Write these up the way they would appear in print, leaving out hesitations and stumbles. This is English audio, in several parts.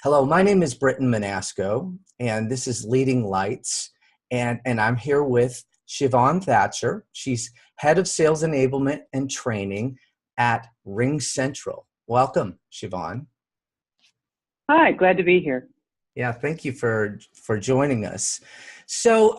Hello, my name is Britton Manasco, and this is Leading Lights, and I'm here with Sheevaun Thatcher. She's Head of Sales Enablement and Training at RingCentral. Welcome, Sheevaun. Hi, glad to be here. Yeah, thank you for joining us. So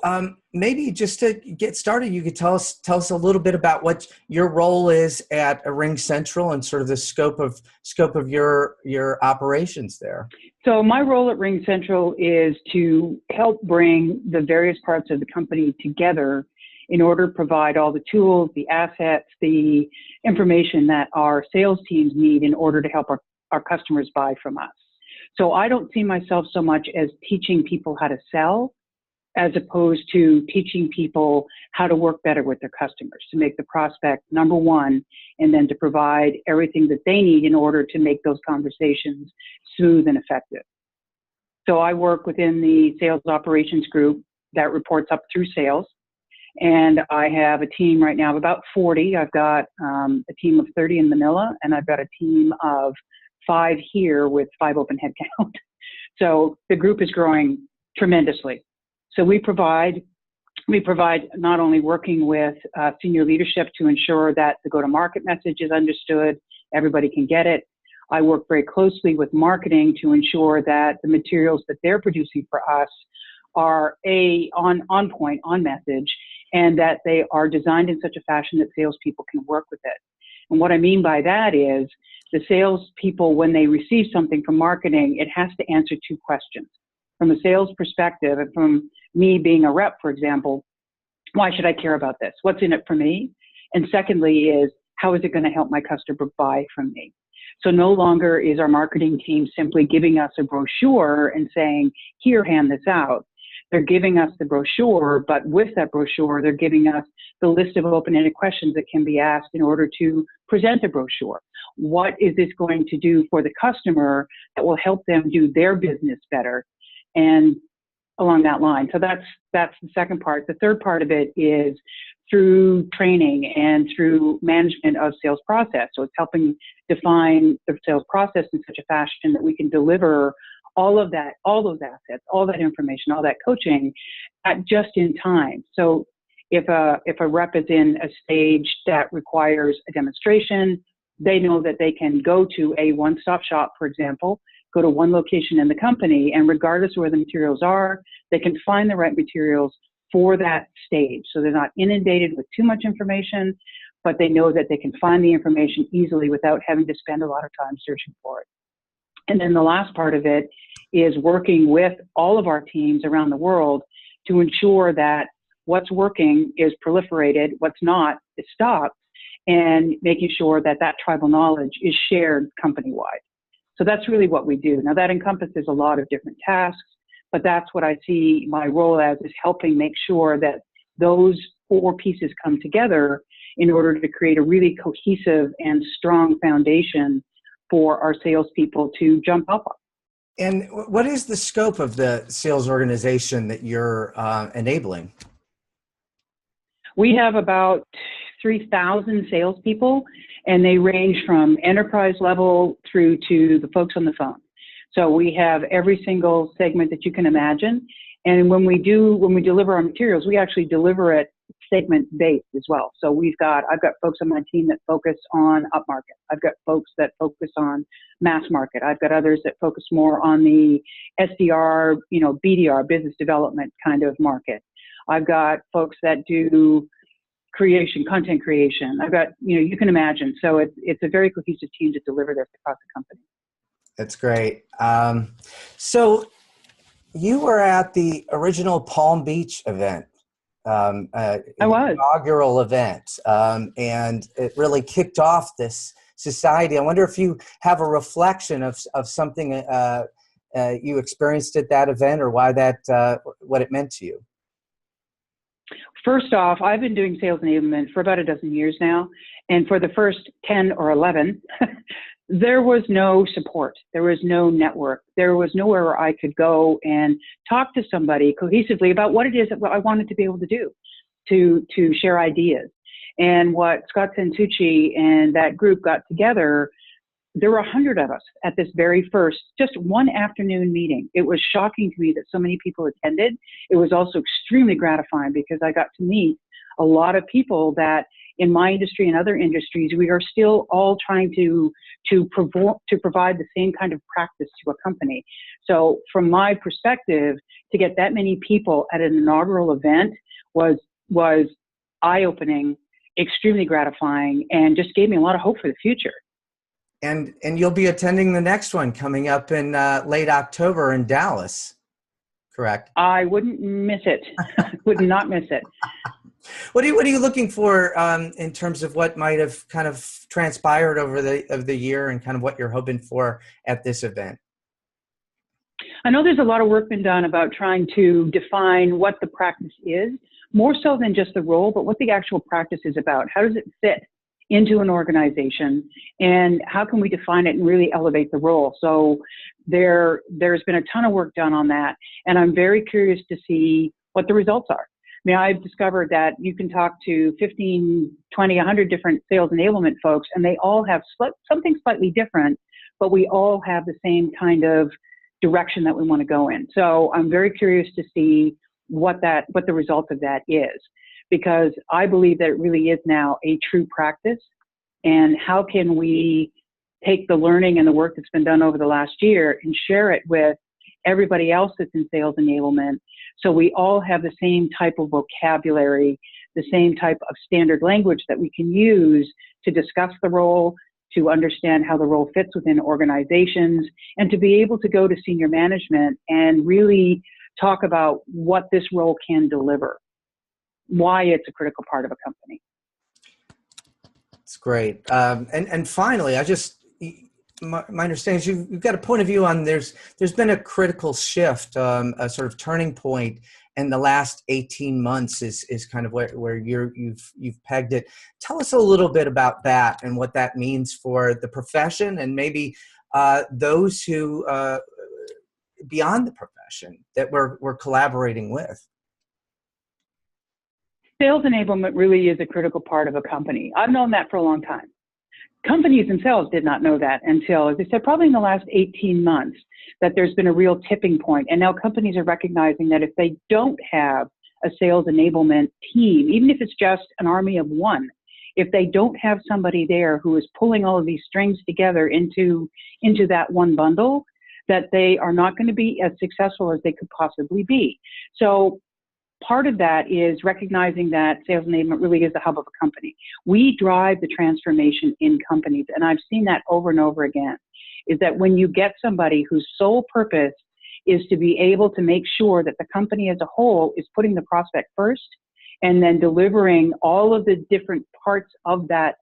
maybe just to get started, you could tell us a little bit about what your role is at RingCentral and sort of the scope of your operations there. So my role at RingCentral is to help bring the various parts of the company together in order to provide all the tools, the assets, the information that our sales teams need in order to help our customers buy from us. So I don't see myself so much as teaching people how to sell, as opposed to teaching people how to work better with their customers, to make the prospect number one, and then to provide everything that they need in order to make those conversations smooth and effective. So I work within the sales operations group that reports up through sales. And I have a team right now of about 40. I've got a team of 30 in Manila, and I've got a team of 5 here with 5 open headcount. So the group is growing tremendously. So we provide not only working with senior leadership to ensure that the go-to-market message is understood, everybody can get it. I work very closely with marketing to ensure that the materials that they're producing for us are on point, on message, and that they are designed in such a fashion that salespeople can work with it. And what I mean by that is the salespeople, when they receive something from marketing, it has to answer 2 questions. From a sales perspective, and from me being a rep, for example, why should I care about this? What's in it for me? And secondly is, how is it going to help my customer buy from me? So no longer is our marketing team simply giving us a brochure and saying, here, hand this out. They're giving us the brochure, but with that brochure, they're giving us the list of open-ended questions that can be asked in order to present a brochure. What is this going to do for the customer that will help them do their business better? And along that line. So that's the second part. The third part of it is through training and through management of sales process. So it's helping define the sales process in such a fashion that we can deliver all of that, all those assets, all that information, all that coaching at just in time. So if a rep is in a stage that requires a demonstration, they know that they can go to a one-stop shop, for example, go to one location in the company, and regardless of where the materials are, they can find the right materials for that stage. So they're not inundated with too much information, but they know that they can find the information easily without having to spend a lot of time searching for it. And then the last part of it is working with all of our teams around the world to ensure that what's working is proliferated, what's not is stopped, and making sure that that tribal knowledge is shared company-wide. So that's really what we do. Now that encompasses a lot of different tasks, but that's what I see my role as, is helping make sure that those 4 pieces come together in order to create a really cohesive and strong foundation for our salespeople to jump up on. And what is the scope of the sales organization that you're enabling? We have about 3,000 salespeople, and they range from enterprise level through to the folks on the phone. So we have every single segment that you can imagine. And when we deliver our materials, we actually deliver it segment based as well. So I've got folks on my team that focus on upmarket. I've got folks that focus on mass market. I've got others that focus more on the SDR, BDR, business development kind of market. I've got folks that do content creation. I've got, you can imagine. So it's a very cohesive team to deliver this across the company. That's great. So you were at the original Palm Beach event. I was. Inaugural event. And it really kicked off this society. I wonder if you have a reflection of something you experienced at that event, or why what it meant to you. First off, I've been doing sales enablement for about 12 years now. And for the first 10 or 11, there was no support. There was no network. There was nowhere where I could go and talk to somebody cohesively about what it is that I wanted to be able to do, to share ideas. And what Scott Santucci and that group got together there were 100 of us at this very first, just one afternoon meeting. It was shocking to me that so many people attended. It was also extremely gratifying because I got to meet a lot of people that in my industry and other industries, we are still all trying to provide the same kind of practice to a company. So from my perspective, to get that many people at an inaugural event was eye-opening, extremely gratifying, and just gave me a lot of hope for the future. And you'll be attending the next one coming up in late October in Dallas, correct? I wouldn't miss it. Would not miss it. What are you looking for in terms of what might have kind of transpired over the year and kind of what you're hoping for at this event? I know there's a lot of work been done about trying to define what the practice is, more so than just the role, but what the actual practice is about. How does it fit into an organization, and how can we define it and really elevate the role? So there's been a ton of work done on that, and I'm very curious to see what the results are. I mean, I've discovered that you can talk to 15, 20, 100 different sales enablement folks, and they all have something slightly different, but we all have the same kind of direction that we want to go in. So I'm very curious to see what the result of that is, because I believe that it really is now a true practice. And how can we take the learning and the work that's been done over the last year and share it with everybody else that's in sales enablement, so we all have the same type of vocabulary, the same type of standard language that we can use to discuss the role, to understand how the role fits within organizations, and to be able to go to senior management and really talk about what this role can deliver, why it's a critical part of a company. It's great. And finally, my understanding is you've got a point of view on there's been a critical shift, a sort of turning point in the last 18 months is kind of where you've pegged it. Tell us a little bit about that and what that means for the profession and maybe those who beyond the profession that we're collaborating with. Sales enablement really is a critical part of a company. I've known that for a long time. Companies themselves did not know that until, as I said, probably in the last 18 months, that there's been a real tipping point. And now companies are recognizing that if they don't have a sales enablement team, even if it's just an army of one, if they don't have somebody there who is pulling all of these strings together into that one bundle, that they are not going to be as successful as they could possibly be. So part of that is recognizing that sales enablement really is the hub of a company. We drive the transformation in companies, and I've seen that over and over again, is that when you get somebody whose sole purpose is to be able to make sure that the company as a whole is putting the prospect first and then delivering all of the different parts of that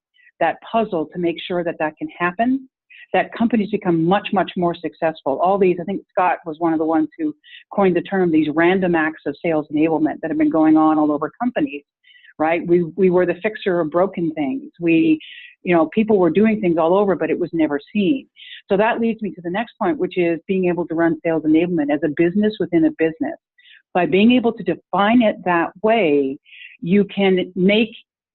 puzzle to make sure that can happen, that companies become much, much more successful. All these, I think Scott was one of the ones who coined the term, these random acts of sales enablement that have been going on all over companies, right? We were the fixer of broken things. People were doing things all over, but it was never seen. So that leads me to the next point, which is being able to run sales enablement as a business within a business. By being able to define it that way, you can make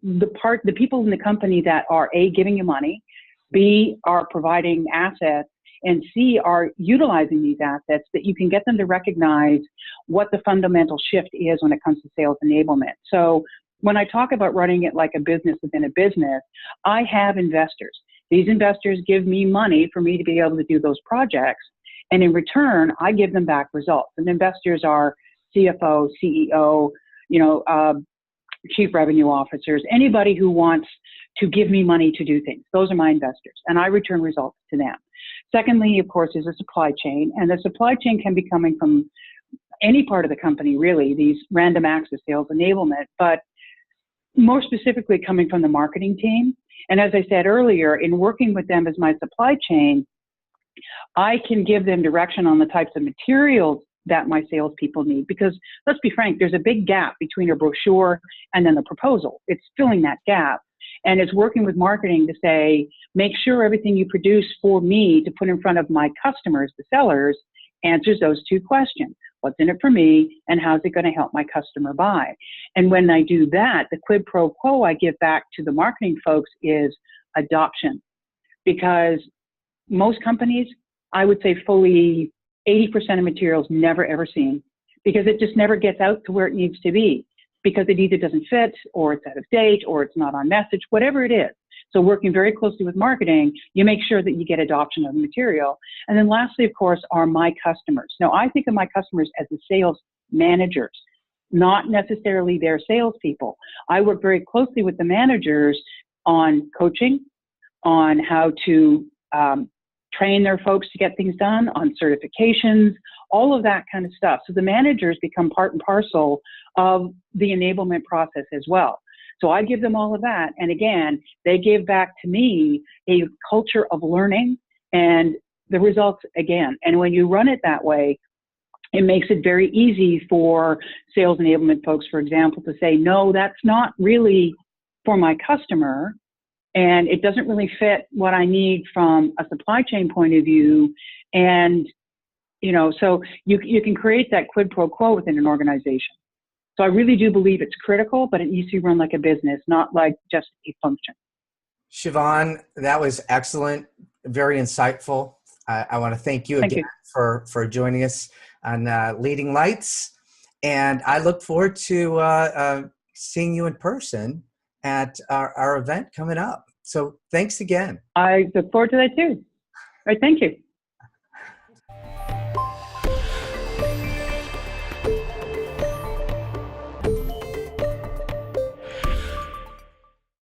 the people in the company that are A, giving you money, B, are providing assets, and C, are utilizing these assets, that you can get them to recognize what the fundamental shift is when it comes to sales enablement. So when I talk about running it like a business within a business, I have investors. These investors give me money for me to be able to do those projects, and in return, I give them back results. And investors are CFO, CEO, chief revenue officers, anybody who wants to give me money to do things. Those are my investors, and I return results to them. Secondly, of course, is a supply chain, and the supply chain can be coming from any part of the company, really, these random acts of sales enablement, but more specifically coming from the marketing team. And as I said earlier, in working with them as my supply chain, I can give them direction on the types of materials that my salespeople need. Because let's be frank, there's a big gap between a brochure and then the proposal. It's filling that gap. And it's working with marketing to say, make sure everything you produce for me to put in front of my customers, the sellers, answers those two questions. What's in it for me, and how's it going to help my customer buy? And when I do that, the quid pro quo I give back to the marketing folks is adoption. Because most companies, I would say fully 80% of materials never ever seen, because it just never gets out to where it needs to be, because it either doesn't fit, or it's out of date, or it's not on message, whatever it is. So working very closely with marketing, you make sure that you get adoption of the material. And then lastly, of course, are my customers. Now, I think of my customers as the sales managers, not necessarily their salespeople. I work very closely with the managers on coaching, on how to train their folks to get things done, on certifications, all of that kind of stuff. So the managers become part and parcel of the enablement process as well. So I give them all of that. And again, they give back to me a culture of learning and the results again. And when you run it that way, it makes it very easy for sales enablement folks, for example, to say, no, that's not really for my customer, and it doesn't really fit what I need from a supply chain point of view. And, so you can create that quid pro quo within an organization. So I really do believe it's critical, but it needs to be run like a business, not like just a function. Sheevaun, that was excellent, very insightful. I want to thank you again for joining us on Leading Lights, and I look forward to seeing you in person at our event coming up. So thanks again. I look forward to that too. All right, thank you.